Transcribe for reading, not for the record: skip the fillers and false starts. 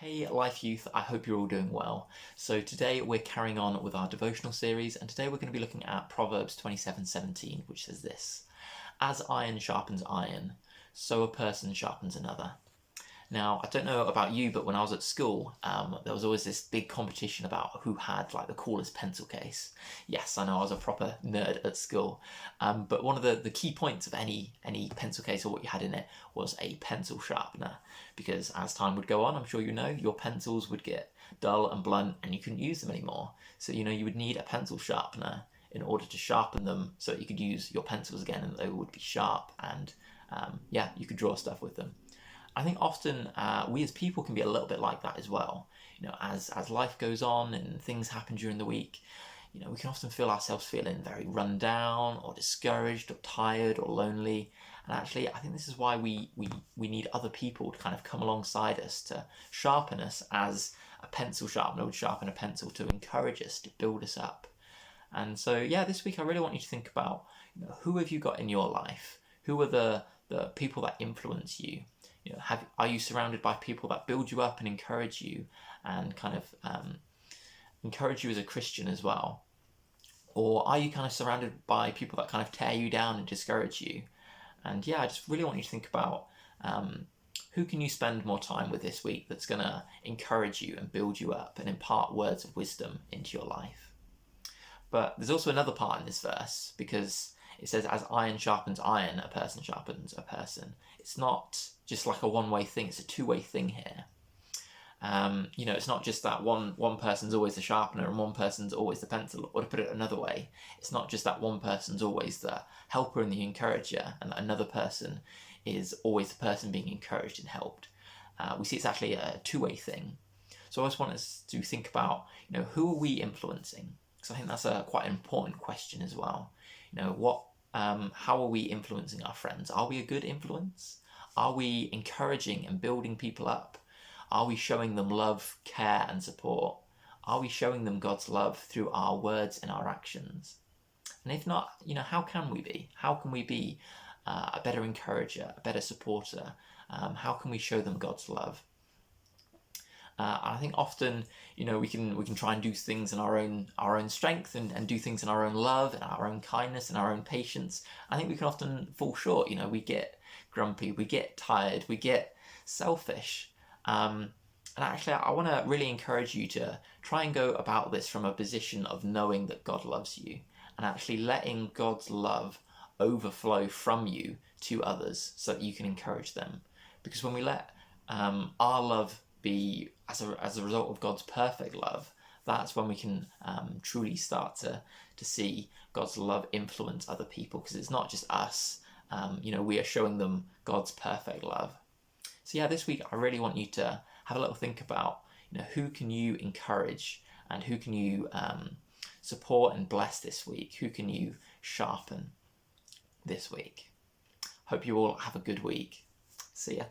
Hey Life Youth, I hope you're all doing well. So today we're carrying on with our devotional series, and today we're going to be looking at Proverbs 27:17, which says this: "As iron sharpens iron, so a person sharpens another." Now, I don't know about you, but when I was at school, there was always this big competition about who had like the coolest pencil case. Yes, I know I was a proper nerd at school, but one of the key points of any pencil case or what you had in it was a pencil sharpener, because as time would go on, I'm sure you know, your pencils would get dull and blunt, and you couldn't use them anymore. So you would need a pencil sharpener in order to sharpen them, so that you could use your pencils again, and they would be sharp, and you could draw stuff with them. I think often we as people can be a little bit like that as well. As life goes on and things happen during the week, we can often feel ourselves feeling very run down or discouraged or tired or lonely. And actually, I think this is why we need other people to kind of come alongside us to sharpen us, as a pencil sharpener would sharpen a pencil, to encourage us, to build us up. And so, this week I really want you to think about, who have you got in your life? Who are the people that influence you? Are you surrounded by people that build you up and encourage you, and kind of encourage you as a Christian as well? Or are you kind of surrounded by people that kind of tear you down and discourage you? And I just really want you to think about who can you spend more time with this week that's going to encourage you and build you up and impart words of wisdom into your life. But there's also another part in this verse, because it says, as iron sharpens iron, a person sharpens a person. It's not just like a one-way thing, it's a two-way thing here. It's not just that one person's always the sharpener and one person's always the pencil. Or to put it another way, it's not just that one person's always the helper and the encourager, and that another person is always the person being encouraged and helped. We see it's actually a two-way thing. So I just want us to think about, who are we influencing? Because I think that's a quite an important question as well. How are we influencing our friends? Are we a good influence? Are we encouraging and building people up? Are we showing them love, care, and support? Are we showing them God's love through our words and our actions? And if not, how can we be? How can we be a better encourager, a better supporter? How can we show them God's love? I think often, we can try and do things in our own strength, and do things in our own love and our own kindness and our own patience. I think we can often fall short. We get grumpy, we get tired, we get selfish. And actually, I want to really encourage you to try and go about this from a position of knowing that God loves you, and actually letting God's love overflow from you to others, so that you can encourage them. Because when we let our love be as a result of God's perfect love, that's when we can truly start to see God's love influence other people, because it's not just us. We are showing them God's perfect love. So this week I really want you to have a little think about, who can you encourage, and who can you support and bless this week? Who can you sharpen this week? Hope you all have a good week. See ya.